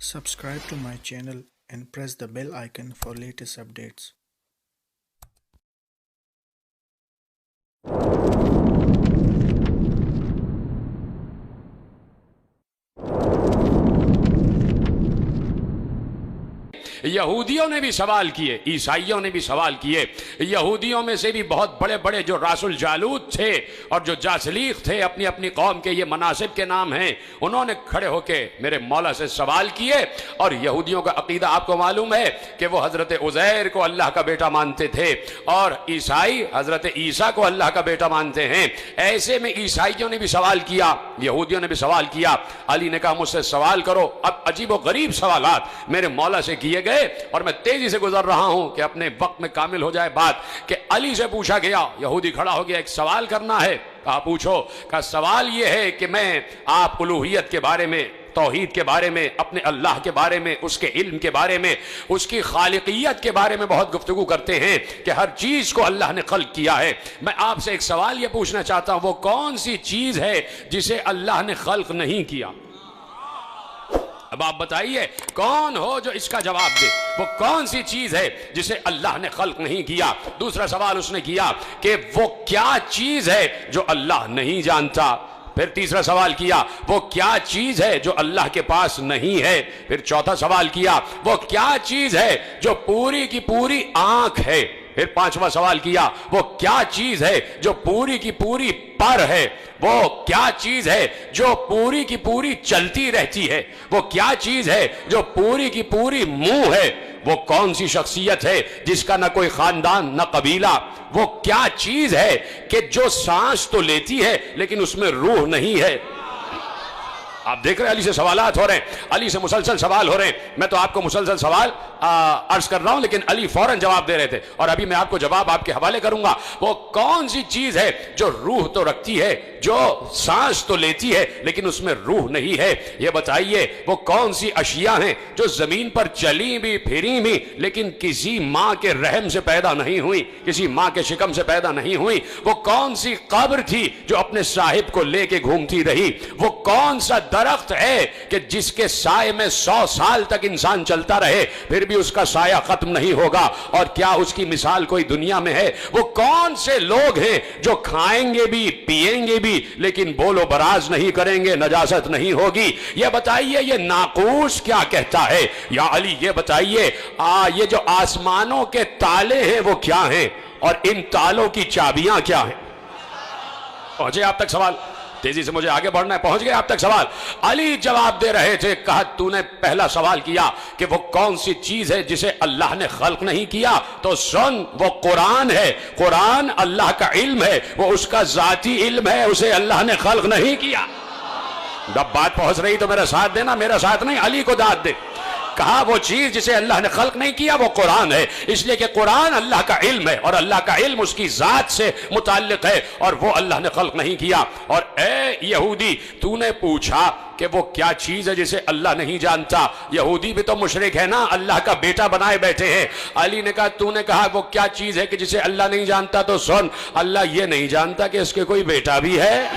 Subscribe to my channel and press the bell icon for latest updates. یہودیوں نے بھی سوال کیے، عیسائیوں نے بھی سوال کیے۔ یہودیوں میں سے بھی بہت بڑے بڑے جو راس الجالوت تھے اور جو جاسلیق تھے، اپنی اپنی قوم کے یہ مناصب کے نام ہیں، انہوں نے کھڑے ہو کے میرے مولا سے سوال کیے۔ اور یہودیوں کا عقیدہ آپ کو معلوم ہے کہ وہ حضرت عزیر کو اللہ کا بیٹا مانتے تھے اور عیسائی حضرت عیسیٰ کو اللہ کا بیٹا مانتے ہیں۔ ایسے میں عیسائیوں نے بھی سوال کیا، یہودیوں نے بھی سوال کیا۔ علی نے کہا مجھ سے سوال کرو۔ اب عجیب و غریب سوالات میرے مولا سے کیے گئے اور میں تیزی سے گزر رہا ہوں کہ اپنے وقت میں کامل ہو جائے بات۔ کہ علی سے پوچھا گیا، یہودی کھڑا ہو گیا، ایک سوال کرنا ہے۔ کہا پوچھو۔ کہا سوال یہ ہے کہ میں آپ الوہیت کے بارے میں، توحید کے بارے میں، اپنے اللہ کے بارے میں، اس کے علم کے بارے میں، اس کی خالقیت کے بارے میں بہت گفتگو کرتے ہیں کہ ہر چیز کو اللہ نے خلق کیا ہے۔ میں آپ سے ایک سوال یہ پوچھنا چاہتا ہوں، وہ کون سی چیز ہے جسے اللہ نے خلق نہیں کیا؟ اب آپ بتائیے کون ہو جو اس کا جواب دے، وہ کون سی چیز ہے جسے اللہ نے خلق نہیں کیا؟ دوسرا سوال اس نے کیا کہ وہ کیا چیز ہے جو اللہ نہیں جانتا؟ پھر تیسرا سوال کیا وہ کیا چیز ہے جو اللہ کے پاس نہیں ہے؟ پھر چوتھا سوال کیا وہ کیا چیز ہے جو پوری کی پوری آنکھ ہے؟ پھر پانچواں سوال کیا وہ کیا چیز ہے جو پوری کی پوری پر ہے؟ وہ کیا چیز ہے جو پوری کی پوری چلتی رہتی ہے؟ وہ کیا چیز ہے جو پوری کی پوری منہ ہے؟ وہ کون سی شخصیت ہے جس کا نہ کوئی خاندان نہ قبیلہ؟ وہ کیا چیز ہے کہ جو سانس تو لیتی ہے لیکن اس میں روح نہیں ہے؟ آپ دیکھ رہے ہیں علی سے سوالات ہو رہے ہیں، علی سے مسلسل سوال ہو رہے ہیں۔ میں تو آپ کو مسلسل سوال عرض کر رہا ہوں لیکن علی فوراً جواب دے رہے تھے، اور ابھی میں آپ کو جواب آپ کے حوالے کروں گا۔ وہ کون سی چیز ہے جو روح تو رکھتی ہے، جو سانس تو لیتی ہے لیکن اس میں روح نہیں ہے؟ یہ بتائیے وہ کون سی اشیاء ہیں جو زمین پر چلی بھی پھری بھی لیکن کسی ماں کے رحم سے پیدا نہیں ہوئی، کسی ماں کے شکم سے پیدا نہیں ہوئی؟ وہ کون سی قبر تھی جو اپنے صاحب کو لے کے گھومتی رہی؟ وہ کون سا درخت ہے کہ جس کے سائے میں 100 سال تک انسان چلتا رہے پھر بھی اس کا سایہ ختم نہیں ہوگا؟ اور کیا اس کی مثال کوئی دنیا میں ہے؟ وہ کون سے لوگ ہیں جو کھائیں گے بھی پیئیں گے بھی لیکن بول و براز نہیں کریں گے، نجاست نہیں ہوگی؟ یہ بتائیے یہ ناقوس کیا کہتا ہے؟ یا علی یہ بتائیے یہ جو آسمانوں کے تالے ہیں وہ کیا ہیں اور ان تالوں کی چابیاں کیا ہیں؟ پہنچے آپ تک سوال؟ تیزی سے مجھے آگے بڑھنا ہے، پہنچ گئے آپ تک سوال؟ علی جواب دے رہے تھے۔ کہا تو نے پہلا سوال کیا کہ وہ کون سی چیز ہے جسے اللہ نے خلق نہیں کیا، تو سن وہ قرآن ہے۔ قرآن اللہ کا علم ہے، وہ اس کا ذاتی علم ہے، اسے اللہ نے خلق نہیں کیا۔ جب بات پہنچ رہی تو میرا ساتھ دینا، میرا ساتھ نہیں، علی کو داد دے۔ کہا وہ چیز جسے اللہ نے خلق نہیں کیا وہ قرآن ہے، اس لیے کہ قرآن اللہ کا علم ہے اور اللہ کا علم اس کی ذات سے متعلق ہے اور وہ اللہ نے خلق نہیں کیا۔ اور اے یہودی تو نے پوچھا کہ وہ کیا چیز ہے جسے اللہ نہیں جانتا؟ یہودی بھی تو مشرک ہے نا، اللہ کا بیٹا بنائے بیٹھے ہیں۔ علی نے کہا تو نے کہا وہ کیا چیز ہے کہ جسے اللہ نہیں جانتا، تو سن اللہ یہ نہیں جانتا کہ اس کے کوئی بیٹا بھی ہے۔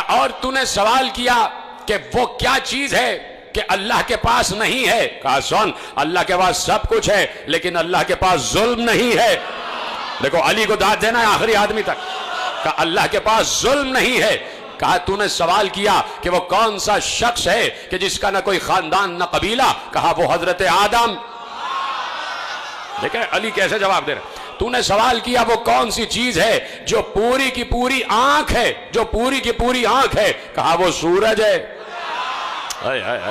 اور تو نے سوال کیا کہ وہ کیا چیز ہے کہ اللہ کے پاس نہیں ہے؟ کہا سن اللہ کے پاس سب کچھ ہے لیکن اللہ کے پاس ظلم نہیں ہے۔ دیکھو علی کو داد دینا ہے آخری آدمی تک۔ کہا اللہ کے پاس ظلم نہیں ہے۔ کہا تو نے سوال کیا کہ وہ کون سا شخص ہے کہ جس کا نہ کوئی خاندان نہ قبیلہ؟ کہا وہ حضرت آدم۔ دیکھیں علی کیسے جواب دے رہے۔ تو نے سوال کیا وہ کون سی چیز ہے جو پوری کی پوری آنکھ ہے، جو پوری کی پوری آنکھ ہے؟ کہا وہ سورج ہے۔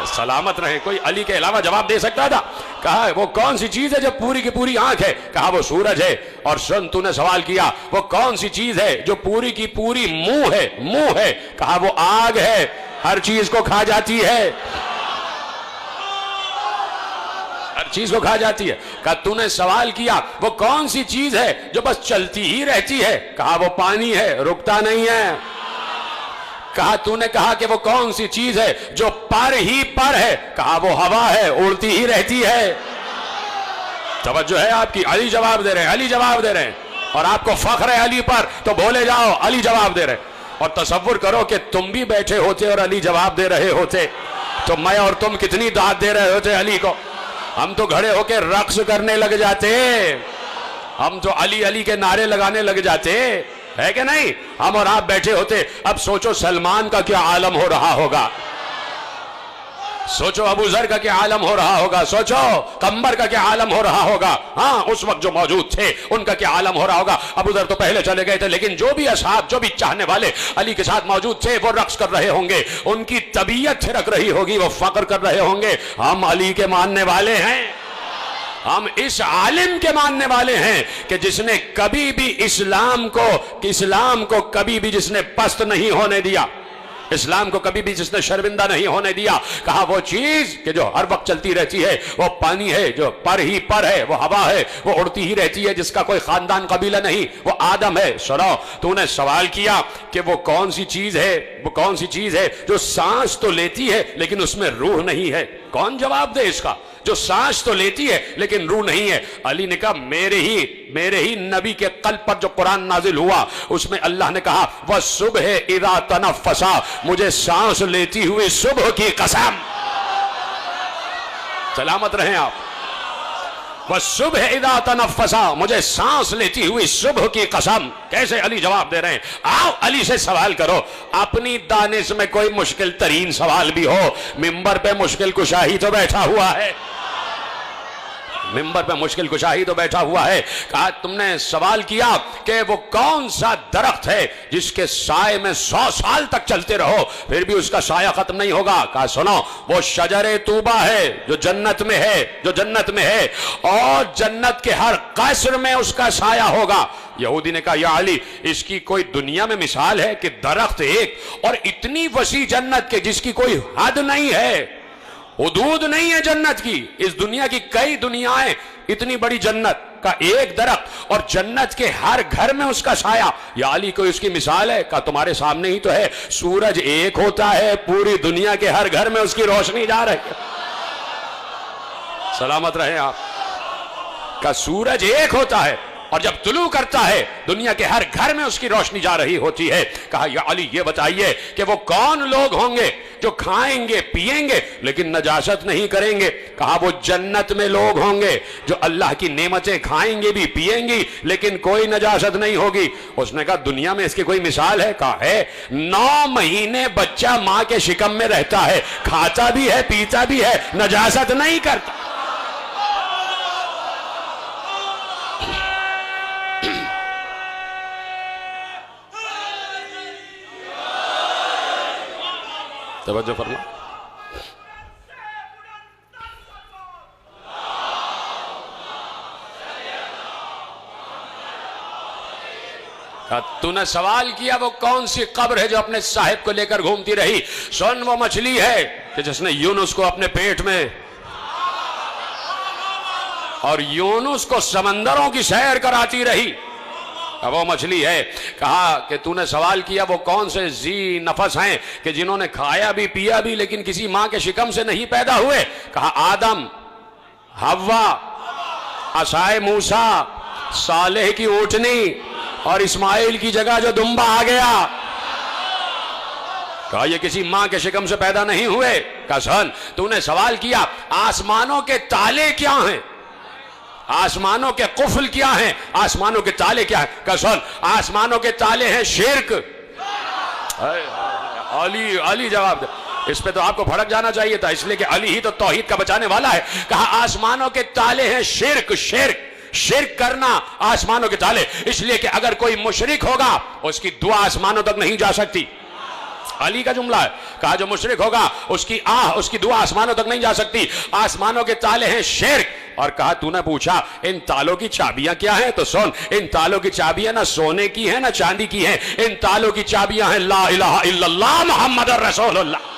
سلامت رہے، کوئی علی کے علاوہ جواب دے سکتا تھا؟ کہا وہ کون سی چیز ہے جو پوری کی پوری آنکھ ہے؟ کہا وہ سورج ہے۔ اور سن تو نے سوال کیا وہ کون سی چیز ہے جو پوری کی پوری منہ ہے؟ منہ ہے۔ کہا وہ آگ ہے، ہر چیز کو کھا جاتی ہے، ہر چیز کو کھا جاتی ہے۔ کہا تو نے سوال کیا وہ کون سی چیز ہے جو بس چلتی ہی رہتی ہے؟ کہا وہ پانی ہے، رکتا نہیں ہے۔ کہا تو نے کہا کہ وہ کون سی چیز ہے جو پر ہی پر ہے؟ کہا وہ ہوا ہے، اڑتی ہی رہتی ہے۔ توجہ ہے آپ کی؟ علی جواب دے رہے ہیں، علی جواب دے رہے ہیں، اور آپ کو فخر ہے علی پر تو بولے جاؤ علی جواب دے رہے ہیں۔ اور تصور کرو کہ تم بھی بیٹھے ہوتے اور علی جواب دے رہے ہوتے تو میں اور تم کتنی داد دے رہے ہوتے علی کو. ہم تو کھڑے ہو کے رقص کرنے لگ جاتے, ہم تو علی علی کے نعرے لگانے لگ جاتے, ہے کہ نہیں؟ ہم اور آپ بیٹھے ہوتے. اب سوچو سلمان کا کیا عالم ہو رہا ہوگا, سوچو ابو ذر کا کیا عالم ہو رہا ہوگا, سوچو قمبر کا کیا عالم ہو رہا ہوگا. ہاں اس وقت جو موجود تھے ان کا کیا عالم ہو رہا ہوگا. ابو ذر تو پہلے چلے گئے تھے, لیکن جو بھی اصحاب, جو بھی چاہنے والے علی کے ساتھ موجود تھے وہ رقص کر رہے ہوں گے, ان کی طبیعت تھرک رہی ہوگی, وہ فخر کر رہے ہوں گے, ہم علی کے ماننے والے ہیں, ہم اس عالم کے ماننے والے ہیں کہ جس نے کبھی بھی اسلام کو کبھی بھی جس نے پست نہیں ہونے دیا, اسلام کو کبھی بھی جس نے شرمندہ نہیں ہونے دیا. کہا وہ چیز کہ جو ہر وقت چلتی رہتی ہے وہ پانی ہے, جو پر ہی پر ہے, وہ ہوا ہے, وہ اڑتی ہی رہتی ہے, جس کا کوئی خاندان قبیلہ نہیں, وہ آدم ہے. سنو, تو نے سوال کیا کہ وہ کون سی چیز ہے جو سانس تو لیتی ہے لیکن اس میں روح نہیں ہے. کون جواب دے اس کا؟ جو سانس تو لیتی ہے لیکن روح نہیں ہے. علی نے کہا میرے ہی نبی کے قلب پر جو قرآن نازل ہوا اس میں اللہ نے کہا وَالصُّبْحِ اِذَا تَنَفَّسَا, مجھے سانس لیتی ہوئی صبح کی قسم. سلامت رہیں آپ. وَالصُّبْحِ اِذَا تَنَفَّسَا, مجھے سانس لیتی ہوئی صبح کی قسم. کیسے علی جواب دے رہے ہیں؟ آؤ علی سے سوال کرو. اپنی دانش میں کوئی مشکل ترین سوال بھی ہو, منبر پہ مشکل کشا ہی تو بیٹھا ہوا ہے, ممبر پہ مشکل کشا ہی تو بیٹھا ہوا ہے. کہا تم نے سوال کیا کہ وہ کون سا درخت ہے جس کے سائے میں 100 سال تک چلتے رہو پھر بھی اس کا سایہ ختم نہیں ہوگا. کہا سنو, وہ شجر طوبہ ہے جو جنت میں ہے, اور جنت کے ہر قصر میں اس کا سایہ ہوگا. یہودی نے کہا یا علی, اس کی کوئی دنیا میں مثال ہے کہ درخت ایک اور اتنی وسیع جنت کے جس کی کوئی حد نہیں ہے, حدود نہیں ہے جنت کی. اس دنیا کی کئی دنیایں, اتنی بڑی جنت کا ایک درخت اور جنت کے ہر گھر میں اس کا سایہ. یا علی کوئی اس کی مثال ہے؟ کہا تمہارے سامنے ہی تو ہے, سورج ایک ہوتا ہے, پوری دنیا کے ہر گھر میں اس کی روشنی جا رہی ہے. سلامت رہیں آپ. کہا سورج ایک ہوتا ہے اور جب طلوع کرتا ہے دنیا کے ہر گھر میں اس کی روشنی جا رہی ہوتی ہے. کہا یا علی یہ بتائیے کہ وہ کون لوگ ہوں گے جو کھائیں گے پیئیں گے لیکن نجاست نہیں کریں گے. کہا وہ جنت میں لوگ ہوں گے جو اللہ کی نعمتیں کھائیں گے بھی پیئیں گی لیکن کوئی نجاست نہیں ہوگی. اس نے کہا دنیا میں اس کی کوئی مثال ہے؟ کہا ہے, 9 مہینے بچہ ماں کے شکم میں رہتا ہے, کھاتا بھی ہے پیتا بھی ہے, نجاست نہیں کرتا. توجہ فرما. تو نے سوال کیا وہ کون سی قبر ہے جو اپنے صاحب کو لے کر گھومتی رہی. سن, وہ مچھلی ہے کہ جس نے یونس کو اپنے پیٹ میں اور یونس کو سمندروں کی سیر کراتی رہی, وہ مچھلی ہے. کہا کہ تو نے سوال کیا وہ کون سے ذی نفس ہیں کہ جنہوں نے کھایا بھی پیا بھی لیکن کسی ماں کے شکم سے نہیں پیدا ہوئے. کہا آدم, حوا, عصائے موسیٰ, صالح کی اونٹنی اور اسماعیل کی جگہ جو دمبا آ گیا. کہا یہ کسی ماں کے شکم سے پیدا نہیں ہوئے. کہا سن, تو نے سوال کیا آسمانوں کے تالے کیا ہیں, آسمانوں کے قفل کیا ہیں, آسمانوں کے تالے کیا ہیں؟ کہ سن, آسمانوں کے تالے ہیں شرک. علی جواب دے. اس پہ تو آپ کو بھڑک جانا چاہیے تھا, اس لیے کہ علی ہی تو توحید کا بچانے والا ہے. کہا آسمانوں کے تالے ہیں شرک کرنا آسمانوں کے تالے. اس لیے کہ اگر کوئی مشرک ہوگا اس کی دعا آسمانوں تک نہیں جا سکتی. علی کا جملہ ہے. کہا جو مشرک ہوگا اس کی دعا آسمانوں تک نہیں جا سکتی. آسمانوں کے تالے ہیں شرک. اور کہا تو نے پوچھا ان تالوں کی چابیاں کیا ہیں؟ تو سن, ان تالوں کی چابیاں نہ سونے کی ہیں نہ چاندی کی ہیں, ان تالوں کی چابیاں ہیں لا الہ الا اللہ محمد رسول اللہ.